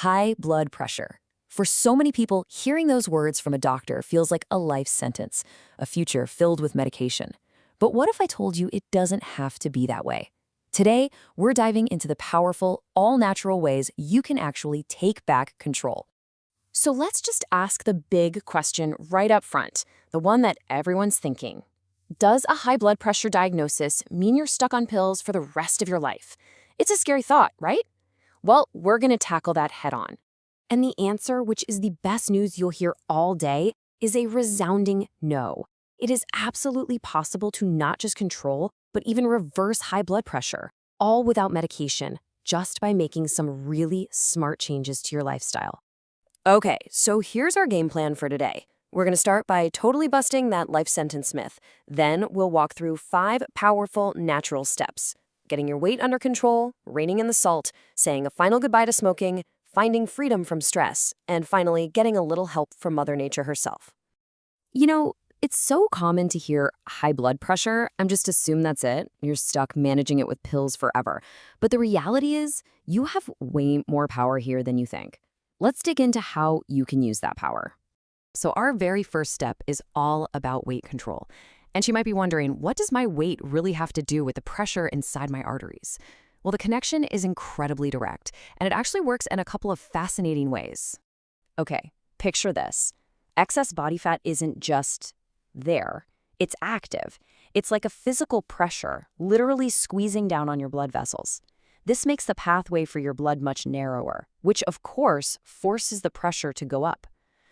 high blood pressure. For so many people, hearing those words from a doctor feels like a life sentence, a future filled with medication. But what if I told you it doesn't have to be that way? Today, we're diving into the powerful, all-natural ways you can actually take back control. So let's just ask the big question right up front, the one that everyone's thinking. Does a high blood pressure diagnosis mean you're stuck on pills for the rest of your life? It's a scary thought, right? Well, we're going to tackle that head on. And the answer, which is the best news you'll hear all day, is a resounding no. It is absolutely possible to not just control, but even reverse high blood pressure, all without medication, just by making some really smart changes to your lifestyle. Okay, so here's our game plan for today. We're going to start by totally busting that life sentence myth. Then we'll walk through 5 powerful natural steps. Getting your weight under control, reining in the salt, saying a final goodbye to smoking, finding freedom from stress, and finally getting a little help from Mother Nature herself. You know, it's so common to hear high blood pressure and just assume that's it. You're stuck managing it with pills forever. But the reality is, you have way more power here than you think. Let's dig into how you can use that power. So our very first step is all about weight control. And she might be wondering, what does my weight really have to do with the pressure inside my arteries? Well, the connection is incredibly direct, and it actually works in a couple of fascinating ways. Okay, picture this. Excess body fat isn't just there, it's active. It's like a physical pressure, literally squeezing down on your blood vessels. This makes the pathway for your blood much narrower, which of course forces the pressure to go up.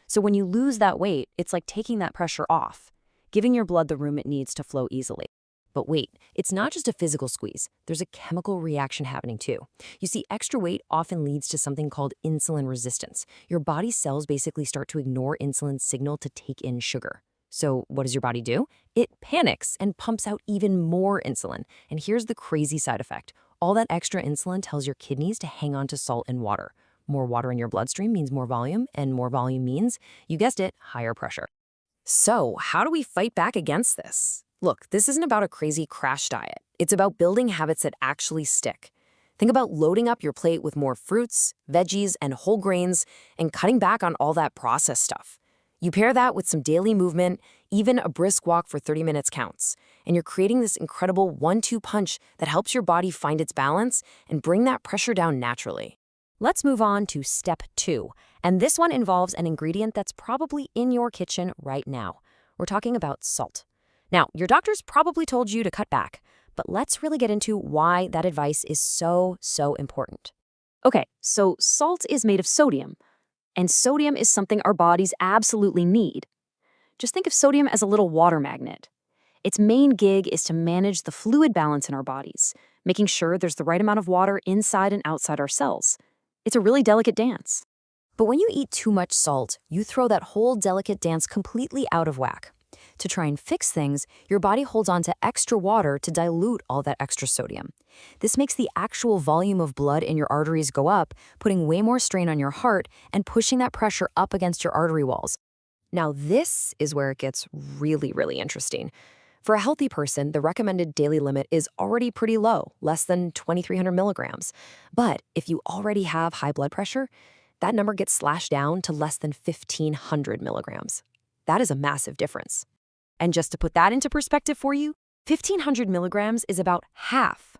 So when you lose that weight, it's like taking that pressure off, giving your blood the room it needs to flow easily. But wait, it's not just a physical squeeze. There's a chemical reaction happening too. You see, extra weight often leads to something called insulin resistance. Your body's cells basically start to ignore insulin's signal to take in sugar. So what does your body do? It panics and pumps out even more insulin. And here's the crazy side effect. All that extra insulin tells your kidneys to hang on to salt and water. More water in your bloodstream means more volume, and more volume means, you guessed it, higher pressure. So how do we fight back against this? Look, this isn't about a crazy crash diet. It's about building habits that actually stick. Think about loading up your plate with more fruits, veggies, and whole grains, and cutting back on all that processed stuff. You pair that with some daily movement, even a brisk walk for 30 minutes counts, and you're creating this incredible 1-2 punch that helps your body find its balance and bring that pressure down naturally. Let's move on to step 2, and this one involves an ingredient that's probably in your kitchen right now. We're talking about salt. Now, your doctor's probably told you to cut back, but let's really get into why that advice is so important. Okay, so salt is made of sodium, and sodium is something our bodies absolutely need. Just think of sodium as a little water magnet. Its main gig is to manage the fluid balance in our bodies, making sure there's the right amount of water inside and outside our cells. It's a really delicate dance. But when you eat too much salt, you throw that whole delicate dance completely out of whack. To try and fix things, your body holds on to extra water to dilute all that extra sodium. This makes the actual volume of blood in your arteries go up, putting way more strain on your heart and pushing that pressure up against your artery walls. Now, this is where it gets really interesting. For a healthy person, the recommended daily limit is already pretty low, less than 2,300 milligrams. But if you already have high blood pressure, that number gets slashed down to less than 1,500 milligrams. That is a massive difference. And just to put that into perspective for you, 1,500 milligrams is about half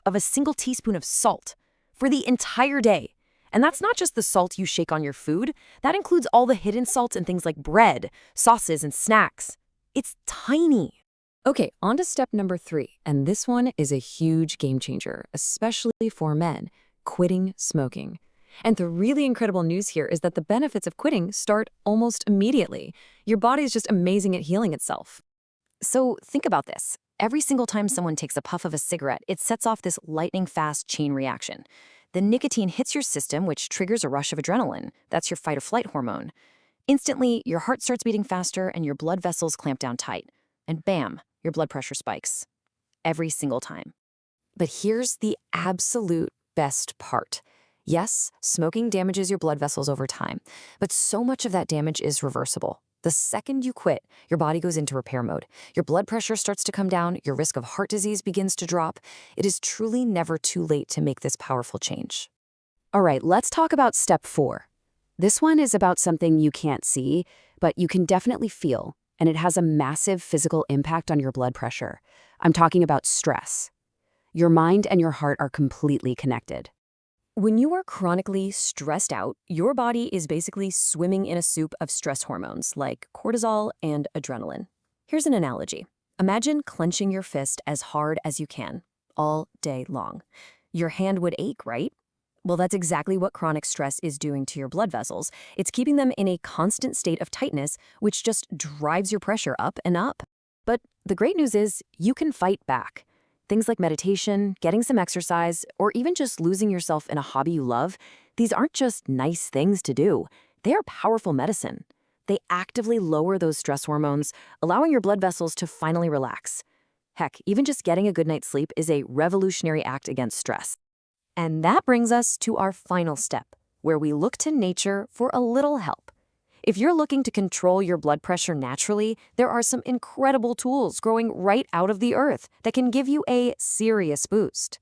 of a single teaspoon of salt for the entire day. And that's not just the salt you shake on your food. That includes all the hidden salt in things like bread, sauces, and snacks. It's tiny. Okay, on to step number 3, and this one is a huge game changer, especially for men, quitting smoking. And the really incredible news here is that the benefits of quitting start almost immediately. Your body is just amazing at healing itself. So think about this. Every single time someone takes a puff of a cigarette, it sets off this lightning-fast chain reaction. The nicotine hits your system, which triggers a rush of adrenaline. That's your fight-or-flight hormone. Instantly, your heart starts beating faster and your blood vessels clamp down tight. And bam, your blood pressure spikes. Every single time. But here's the absolute best part. Yes, smoking damages your blood vessels over time, but so much of that damage is reversible. The second you quit, your body goes into repair mode. Your blood pressure starts to come down, your risk of heart disease begins to drop. It is truly never too late to make this powerful change. All right, let's talk about step 4. This one is about something you can't see, but you can definitely feel, and it has a massive physical impact on your blood pressure. I'm talking about stress. Your mind and your heart are completely connected. When you are chronically stressed out, your body is basically swimming in a soup of stress hormones like cortisol and adrenaline. Here's an analogy. Imagine clenching your fist as hard as you can, all day long. Your hand would ache, right? Well, that's exactly what chronic stress is doing to your blood vessels. It's keeping them in a constant state of tightness, which just drives your pressure up and up. But the great news is you can fight back. Things like meditation, getting some exercise, or even just losing yourself in a hobby you love, these aren't just nice things to do. They are powerful medicine. They actively lower those stress hormones, allowing your blood vessels to finally relax. Heck, even just getting a good night's sleep is a revolutionary act against stress. And that brings us to our final step, where we look to nature for a little help. If you're looking to control your blood pressure naturally, there are some incredible tools growing right out of the earth that can give you a serious boost.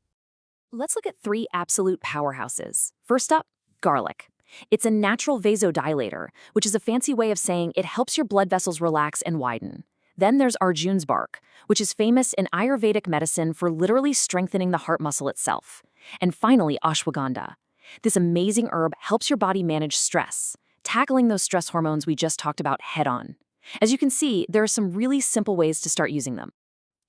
Let's look at 3 absolute powerhouses. First up, garlic. It's a natural vasodilator, which is a fancy way of saying it helps your blood vessels relax and widen. Then there's Arjun's bark, which is famous in Ayurvedic medicine for literally strengthening the heart muscle itself. And finally, ashwagandha. This amazing herb helps your body manage stress, tackling those stress hormones we just talked about head on. As you can see, there are some really simple ways to start using them.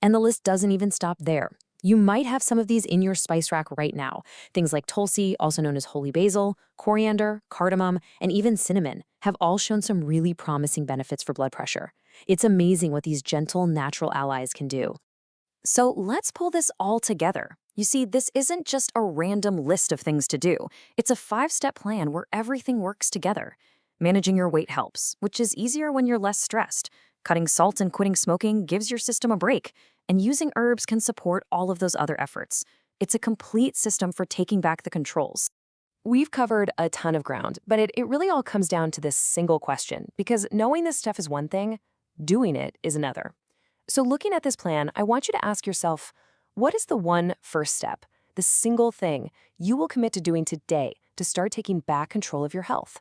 And the list doesn't even stop there. You might have some of these in your spice rack right now. Things like tulsi, also known as holy basil, coriander, cardamom, and even cinnamon have all shown some really promising benefits for blood pressure. It's amazing what these gentle, natural allies can do. So let's pull this all together. You see, this isn't just a random list of things to do. It's a 5-step plan where everything works together. Managing your weight helps, which is easier when you're less stressed. Cutting salt and quitting smoking gives your system a break. And using herbs can support all of those other efforts. It's a complete system for taking back the controls. We've covered a ton of ground, but it really all comes down to this single question, because knowing this stuff is one thing, doing it is another. So looking at this plan, I want you to ask yourself, what is the one first step, the single thing you will commit to doing today to start taking back control of your health?